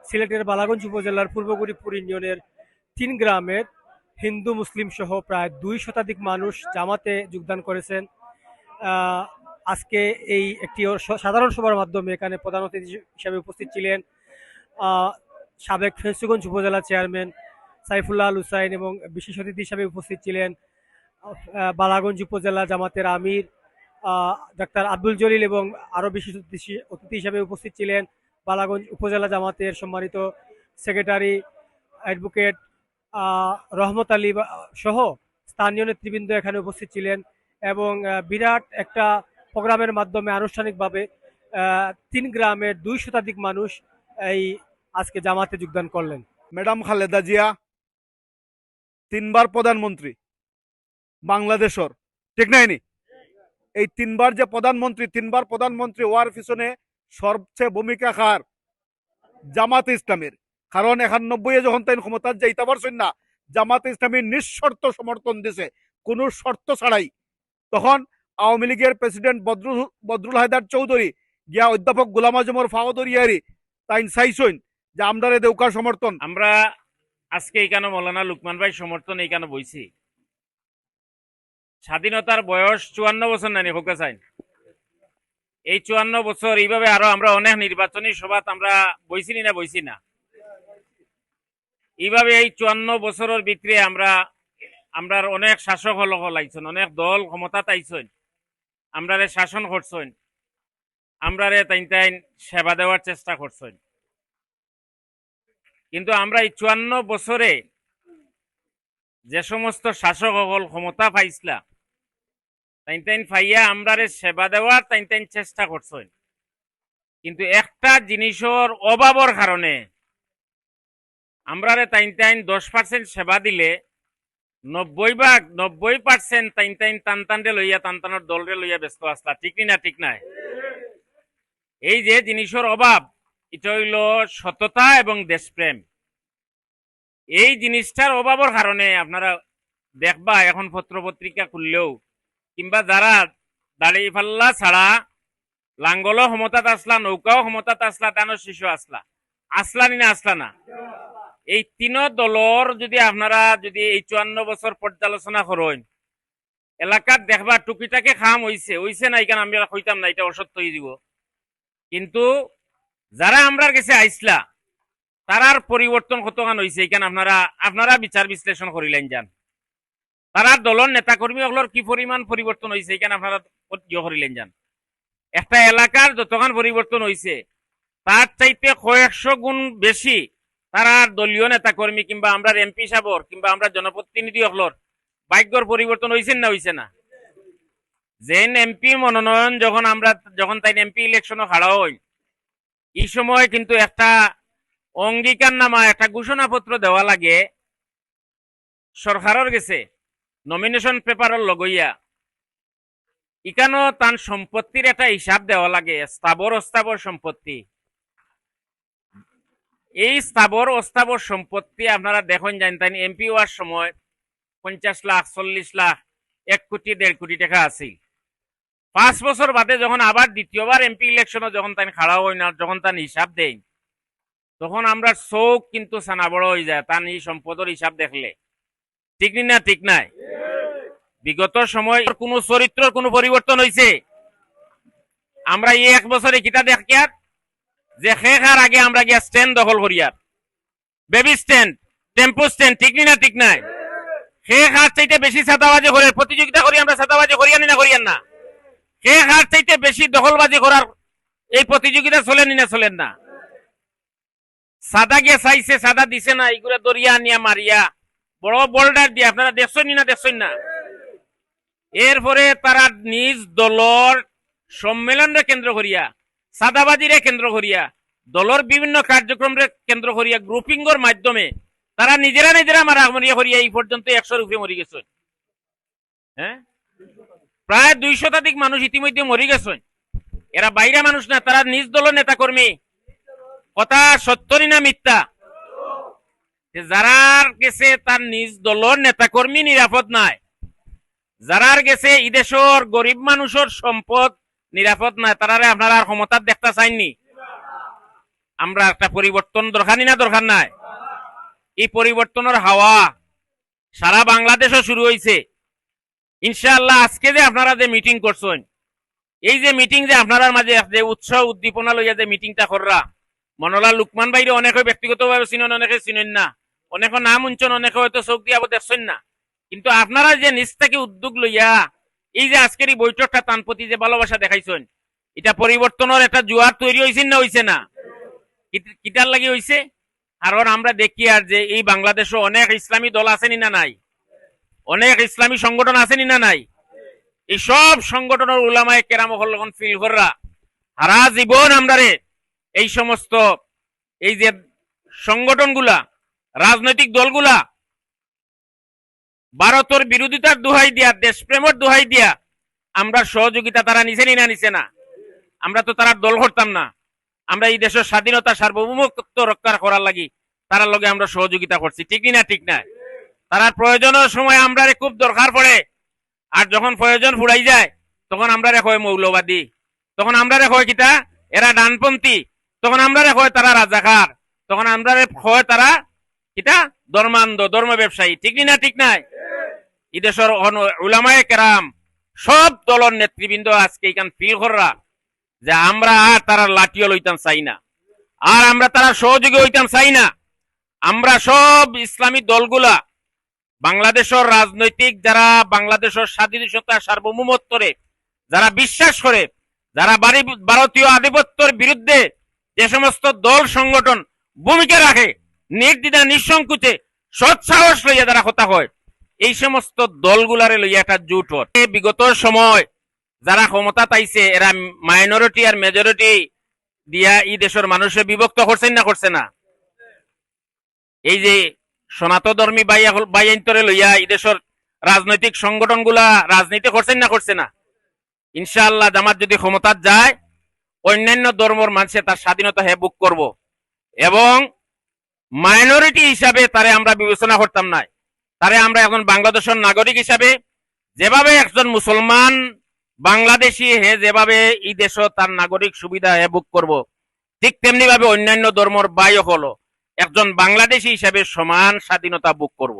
সিলেটের বালাগঞ্জ উপজেলার পূর্ব গরিবপুর ইউনিয়নের ৩ গ্রামের হিন্দু মুসলিম সহ প্রায় ২ শতাধিক মানুষ জামাতে যোগদান করেছেন। আহ, আজকে এই একটি সাধারণ সভার মাধ্যমে এখানে প্রধান অতিথি হিসেবে উপস্থিত ছিলেন আহ, সাবেক ফেঞ্চুগঞ্জ উপজেলা চেয়ারম্যান সাইফুল্লাহ আল হুসাইন, এবং বিশেষ অতিথি হিসেবে উপস্থিত ছিলেন বালাগঞ্জ উপজেলা জামাতের আমির ডাক্তার আব্দুল জলিল, এবং আরও বিশেষ অতিথি হিসেবে উপস্থিত ছিলেন বালাগঞ্জ উপজেলা জামাতের সম্মানিত সেক্রেটারি অ্যাডভোকেট রহমত আলী সহ স্থানীয় নেতৃবৃন্দ এখানে উপস্থিত ছিলেন। এবং বিরাট একটা প্রোগ্রামের মাধ্যমে আনুষ্ঠানিকভাবে ৩ গ্রামের ২ শতাধিক মানুষ এই আজকে জামাতে যোগদান করলেন। ম্যাডাম খালেদা জিয়া ৩বার প্রধানমন্ত্রী বাংলাদেশের, ঠিক নাইনি? এই ৩বার যে প্রধানমন্ত্রী হওয়ার পিছনে সবচেয়ে ভূমিকা কার? জামাতে ইসলামের। কারণ ৯১ যখন তাই ক্ষমতার যাইতে পারছেন না, জামাতে ইসলামী নিঃশর্ত সমর্থন দিছে, কোনো শর্ত ছাড়াই। তখন আওয়ামী লীগের প্রেসিডেন্ট বদরুল হায়দার চৌধুরী গিয়া অধ্যাপক গোলাম আজমর ফাওয়াদরিয়ারি তাই চাইছেন যে আমরারে দেউকার সমর্থন। আমরা আজকে এইখানে মৌলানা লুকমান ভাই সমর্থন এইখানে বইছি। স্বাধীনতার বয়স ৫৪ বছর নানি হোক চাই। এই ৫৪ বছর এইভাবে আরো আমরা অনেক নির্বাচনী সভাত আমরা বইছি না এইভাবে এই ৫৪ বছরের ভিতরে আমরা অনেক শাসক হল আইছেন, অনেক দল ক্ষমতাত আইছেন, আমরারে শাসন করছেন, আমরারে তাইন সেবা দেওয়ার চেষ্টা করছেন। কিন্তু আমরা এই ৫৪ বছরে যে সমস্ত শাসক হল ক্ষমতা পাইছিলা তাইন ফাইয়া আমরারে সেবা দেওয়ার তাইন চেষ্টা করছেন। কিন্তু একটা জিনিসের অভাবর কারণে আমরারে তাইন ১০% সেবা দিলে ৯০% তাইন টানটানরে লইয়া টানটানোর দলরে লইয়া ব্যস্ত আসলা, ঠিক না? ঠিক নাই? এই যে জিনিসের অভাব, এটা হইল সততা এবং দেশপ্রেম। এই জিনিসটার অভাবের কারণে আপনারা দেখবা এখন পত্র পত্রিকা খুললেও কিংবা যারা দাড়ি ফাল্লা ছাড়া লাঙ্গলও ক্ষমতাত আসলা, নৌকাও ক্ষমতাত আসলা, তানো শিশু আসলা না। এই ৩ দলর যদি আপনারা এই ৫৪ বছর পর্যালোচনা করেন, এলাকাত দেখবা টুকিটাকে খাম হইছে না, এখানে আমরা কইতাম না, এটা অসত্য হয়ে দিব। কিন্তু যারা আমরার কাছে আইসলা তারার পরিবর্তন কতখান হয়েছে এখানে আপনারা বিচার বিশ্লেষণ করিলেন যান। তারার দলের নেতা কর্মী হলর কি পরিমাণ পরিবর্তন হয়েছে এখানে আপনারা করিলেন যান। একটা এলাকার যতখান পরিবর্তন হয়েছে তার চাইতে কয়েকশো গুণ বেশি তারার দলীয় নেতা কর্মী কিংবা আমরা এমপি সাহেবর কিংবা আমরা জনপ্রতিনিধি হলর ভাগ্যর পরিবর্তন হয়েছে না? যেন এমপি মনোনয়ন যখন তাই এমপি ইলেকশনে হারা হয়, এই সময় কিন্তু একটা অঙ্গীকারনামা, একটা ঘোষণাপত্র দেওয়া লাগে সরকারের গেছে নমিনেশন পেপারের লগইয়া। ইকানো তার সম্পত্তির একটা হিসাব দেওয়া লাগে, স্থাবর অস্থাবর সম্পত্তি। এই স্থাবর অস্থাবর সম্পত্তি আপনারা দেখুন জানতেন এমপি হওয়ার সময় ৫০ লাখ ৪০ লাখ ১ কোটি ১.৫ কোটি টাকা আছে। ৫ বছর বাদে যখন আবার দ্বিতীয়বার এমপি ইলেকশনে যখন তাই খাড়া হয় না, যখন তার হিসাব দেয়, তখন আমরা চোখ কিন্তু সানা বড় হয়ে যায় তার এই সম্পদের হিসাব দেখলে, ঠিক না? ঠিক নাই? বিগত সময় কোন চরিত্রের কোন পরিবর্তন হয়েছে? আমরা এই ১ বছরে কিতা দেখিয়ার যে শেখার আগে আমরা গিয়া স্ট্যান্ড দখল করিয়ার, বেবি স্ট্যান্ড, টেম্পো স্ট্যান্ড, ঠিক না? ঠিক নাই? শেখার চাইতে বেশি ছাতাবাজি করার প্রতিযোগিতা করি আমরা, ছাতাবাজি করিয়ানি না করিয়ান না? শেখার চাইতে বেশি দখলবাজি করার এই প্রতিযোগিতা চলেন না? সাদা গিয়া চাইছে, সাদা দিছে না, এইগুলা দরিয়া নিয়া মারিয়া বড় বোল্ডার দিয়ে আপনারা দেখছেন না? এরপরে তারা নিজ দলর সম্মেলনরে কেন্দ্র করিয়া, সাদাবাজিরে কেন্দ্র করিয়া, দলর বিভিন্ন কার্যক্রমরে কেন্দ্র করিয়া গ্রুপিংর মাধ্যমে তারা নিজেরা মারা মরিয়া করিয়া এই পর্যন্ত ১০০ রুপে মরি গেছেন। হ্যাঁ, প্রায় ২০০ শতাধিক মানুষ ইতিমধ্যে মরি গেছেন। এরা বাইরে মানুষ না, তারা নিজ দলের নেতা কর্মী। কথা সত্যই না মিথ্যা? যারার গেছে তার নিজ দলের নেতা কর্মী নিরাপদ নাই, যারার গেছে ইদেশর গরিব মানুষের সম্পদ নিরাপদ নাই, তারারে আপনারা ক্ষমতা দেখতে চাইননি? আমরা একটা পরিবর্তন দরকার না দরকার নাই? এই পরিবর্তনের হাওয়া সারা বাংলাদেশও শুরু হয়েছে ইনশাআল্লাহ। আজকে যে আপনারা যে মিটিং করছেন, এই যে মিটিং যে আপনার মাঝে যে উৎসাহ উদ্দীপনা লইয়া যে মিটিংটা কররা, মনলা লুকমান ভাইরে অনেকে ব্যক্তিগতভাবে চিনেন, অনেকে চিনেন না, অনেকে নাম উঞ্চন, অনেকে হয়তো চোখ দিয়ে দেখছেন না, কিন্তু আপনারা যে নিজ থেকে উদ্যোগ লইয়া এই যে আজকের এই বৈঠকটা তান প্রতি যে ভালোবাসা দেখাইছেন, এটা পরিবর্তনের একটা জোয়ার তৈরি হয়েছে না হয়েছে না? কিটার লাগি হয়েছে? কারণ আমরা দেখি আর যে এই বাংলাদেশে অনেক ইসলামী দল আছেনি না নাই, অনেক ইসলামী সংগঠন আছেনি না নাই? এই সব সংগঠনের উলামায়ে কেরাম হলগন ফিল কররা সারা জীবন আমরা এই সমস্ত এই যে সংগঠনগুলা, রাজনৈতিক দলগুলা ভারতের বিরোধিতার দোহাই দিয়া, দেশপ্রেমের দোহাই দিয়া আমরা সহযোগিতা তারা নিছেনি না নিছে না? আমরা তো তারা দল করতাম না, আমরা এই দেশের স্বাধীনতা সার্বভৌমত্ব রক্ষা করার লাগি তারা লগে আমরা সহযোগিতা করছি, ঠিক না ঠিক না? তারা প্রয়োজনের সময় আমরা খুব দরকার পড়ে, আর যখন প্রয়োজন ফুরাই যায় তখন আমরা কয় মৌলবাদী, তখন আমরা কয় কিতা এরা ডানপন্থী, তখন আমরা কয় তারা রাজাকার, তখন আমরা কয় তারা কিতা ধর্মান্ধ, ধর্ম ব্যবসায়ী, ঠিক না ঠিক নাই? এই দেশের উলামায়ে কেরাম সব দলের নেতৃবৃন্দ আজকে এখান ফিল কররা যে আমরা আর তারা লাঠিও লইতাম চাই না, আর আমরা তারা সহযোগী হইতাম চাই না। আমরা সব ইসলামী দলগুলা বাংলাদেশের রাজনৈতিক যারা বাংলাদেশের স্বাধীনতা সার্বভৌমত্বরে যারা বিশ্বাস করে, যারা ভারতীয় আধিপত্যের বিরুদ্ধে যে সমস্ত দল সংগঠন ভূমিকা রাখে, নির্দ্বিধা নিঃসংকোচে সৎসাহস লইয়া যারা কথা হয়, এই সমস্ত দলগুলারে লইয়া একটা জোট হয়। বিগত সময় যারা ক্ষমতা পাইছে এরা মাইনরিটি আর মেজরিটি দিয়া এই দেশের মানুষের বিভক্ত করছেন না করছে না? এই যে সনাতন ধর্মী বাইন্তরে লইয়া এই দেশের রাজনৈতিক সংগঠনগুলা রাজনীতি করছেন না করছে না? ইনশাআল্লাহ জামাত যদি ক্ষমতা যায়, অন্যান্য ধর্মের মানুষে তার স্বাধীনতা হে বুক করব, এবং মাইনরিটি হিসাবে তারে আমরা বিবেচনা করতাম না, তারে আমরা এখন বাংলাদেশের নাগরিক হিসাবে যেভাবে একজন মুসলমান বাংলাদেশি হে যেভাবে এই দেশ তার নাগরিক সুবিধা হে বুক করব, ঠিক তেমনি ভাবে অন্যান্য ধর্মের বাইও হলো একজন বাংলাদেশি হিসাবে সমান স্বাধীনতা বুক করব।